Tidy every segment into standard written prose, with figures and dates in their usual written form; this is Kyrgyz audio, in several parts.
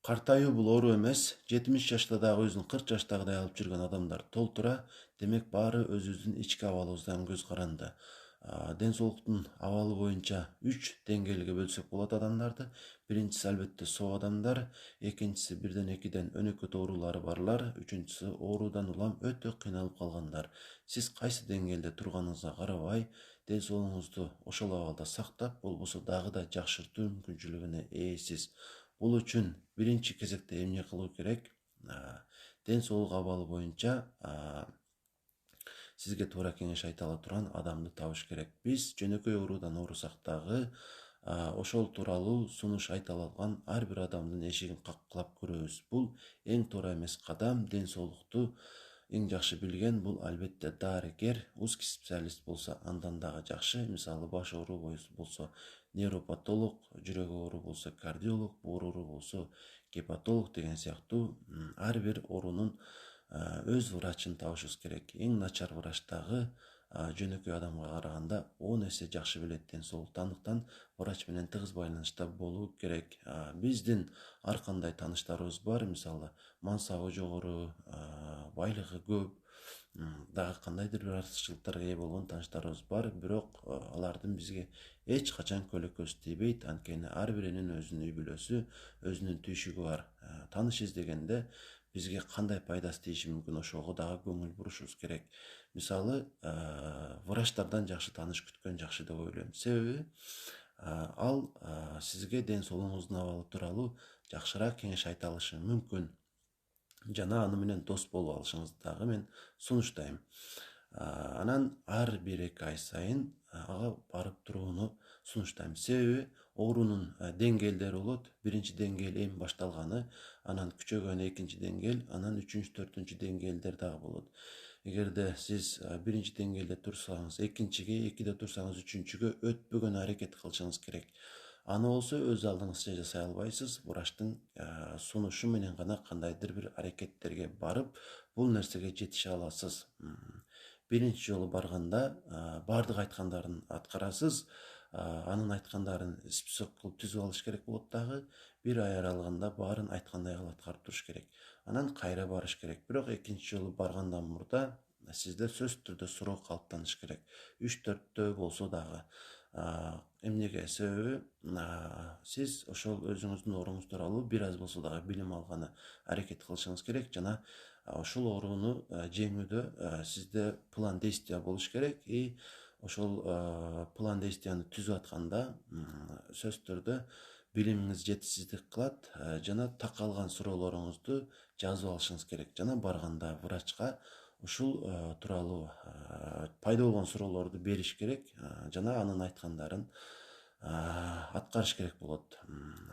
Картайуу бул оору эмес. 70 жашта дагы өзүн 40 жаштагыдай алып жүргөн адамдар толтура. Демек баары өзүбүздүн ички абалыбыздан көз каранды. Ден соолуктун абалы боюнча 3 деңгээлге бөлсөк болот адамдарды. Биринчиси албетте соо адамдар, экинчиси 1-2 өнөкөт оорулары барлар, үчүнчүсү оорудан улам өтө кыйналып калгандар. Сиз кайсы деңгээлде турганыңызга карабай, ден соолугуңузду ошол абалда сактап, болбосо дагы да жакшыртуу мүмкүнчүлүгүнө ээсиз. Бул үчүн биринчи кезекте эмне кылуу керек? Ден соолук абалы боюнча сизге туура кеңеш айта ала турган адамды табыш керек. Биз жөнөкөй оорудан оорусак дагы ошол тууралуу сунуш айта алган ар бир адамдын эшигин каккылап көрөбүз. Бул эң туура эмес кадам. Ден соолукту эң жакшы билген бул албетте дарыгер, узкий специалист болсо андан дагы жакшы. Мисалы баш оору болсо нейропатолог, жүрөк оору болсо кардиолог, боор оору болсо гепатолог деген сыяктуу ар бир оорунун өз врачын табышыбыз керек. Эң начар врач дагы жөнөкөй адамга караганда 10 эсе жакшы билет ден соолукту. Андыктан врач менен тыгыз байланышта болуу керек. Биздин ар кандай тааныштарыбыз бар. Мисалы мансабы жогору, байлыгы көп, дагы кандайдыр бир артыкчылыктарга ээ болгон тааныштарыбыз бар. Бирок алардын бизге эч качан көлөкөсү тийбейт. Анткени ар биринин өзүнүн үй бүлөсү, өзүнүн түйшүгү бар. Тааныш издегенде бизге кандай пайдасы тийиши мүмкүн, ошого дагы көңүл бурушубуз керек. Мисалы, врачтардан жакшы тааныш күткөн жакшы деп ойлойм. Себеби ал сизге ден соолугуңуздун абалы тууралуу жакшыраак кеңеш айта алышы мүмкүн. Жана аны менен дос болуп алышыңызды дагы мен сунуштайм. Анан ар 1-2 ай сайын ага барып турууну сунуштайм. Себеби оорунун деңгээлдери болот. Биринчи деңгээл эми башталганы, анан күчөгөн экинчи деңгээл, анан 3-4 деңгээлдер дагы болот. Эгерде сиз биринчи деңгээлде турсаңыз, экинчиге, экиде турсаңыз, үчүнчүгө өтпөгөн аракет кылышыңыз керек. Аны болсо өз алдыңызча жасай албайсыз. Врачтын сунушу менен гана кандайдыр бир аракеттерге барып, бул нерсеге жетише аласыз. Биринчи жолу барганда бардык айткандарын аткарасыз. Анын айткандарын список кылып түзүп алыш керек болот дагы. 1 ай аралыгында баарын айткандай кылып аткарып туруш керек. Анан кайра барыш керек. Бирок экинчи жолу баргандан мурда сизде сөзсүз түрдө суроо калыптаныш керек. 3-4 болсо дагы. Эмнеге? Себеби сиз ошол өзүңүздүн ооруңуз тууралуу бир аз болсо дагы билим алганы аракет кылышыңыз керек. Жана ошол ооруну жеңүүдө сизде план действия болуш керек. И ошол план действияны түзүп атканда сөзсүз түрдө билимиңиз жетишсиздик кылат. Жана такалган суроолоруңузду жазып алышыңыз керек. Жана барганда врачка ушул тууралуу пайда болгон суроолорду бериш керек. Жана анын айткандарын аткарыш керек болот.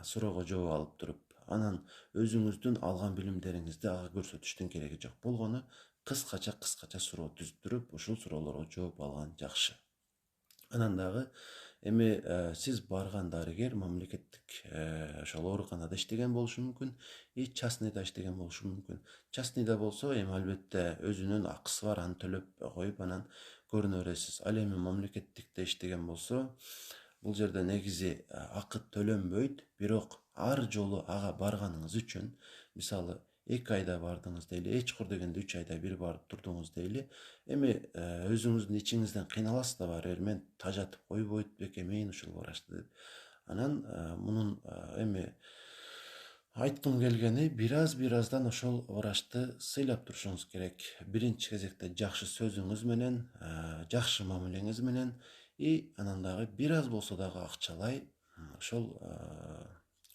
Суроого жооп алып туруп, анан өзүңүздүн алган билимдериңизди ага көрсөтүштүн кереги жок. Болгону кыскача суроо түзүп туруп, ушул суроолорго жооп алган жакшы. Анан дагы эми сиз барган дарыгер мамлекеттик ошол ооруканада иштеген болушу мүмкүн, и частныйда иштеген болушу мүмкүн. Частныйда болсо эми албетте өзүнүн акысы бар, аны төлөп коюп анан көрүнө бересиз. Ал эми мамлекеттикте иштеген болсо, бул жерде негизи акы төлөнбөйт, бирок ар жолу ага барганыңыз үчүн, мисалы 2 айда бардыңыз дейли, эч кур дегенде 3 айда бир барып турдуңуз дейли. Эми өзүңүздүн ичиңизден кыйналасыз да, бар мен тажатып койбойт бекен мен ушул врачты деп. Анан мунун эми айткым келгени, бир аздан ошол врачты сыйлап турушуңуз керек. Биринчи кезекте жакшы сөзүңүз менен, жакшы мамилеңиз менен, и анан дагы бир аз болсо дагы акчалай ошол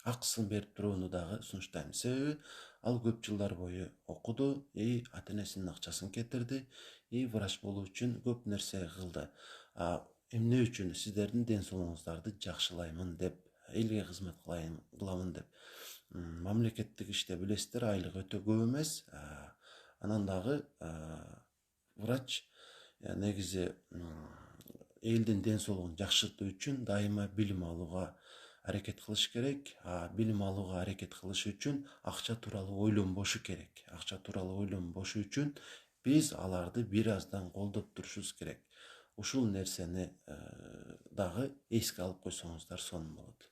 акысын берип турууну дагы сунуштайм. Себеби ал көп жылдар бою окуду, и ата энесинин акчасын кетирди, и врач болуу үчүн көп нерсе кылды. Эмне үчүн? Сиздердин ден соолугуңуздарды жакшылаймын деп, элге кызмат кыламын деп. Мамлекеттик иште билесиздер, айлык өтө көп эмес. Анан дагы врач негизи элдин ден соолугун жакшыртуу үчүн дайыма билим алууга аракет кылыш керек. Билим алууга аракет кылыш үчүн акча тууралуу ойлонбошу керек. Акча тууралуу ойлонбошу үчүн биз аларды бир аздан колдоп турушубуз керек. Ушул нерсени дагы эске алып койсоңуздар сонун болот.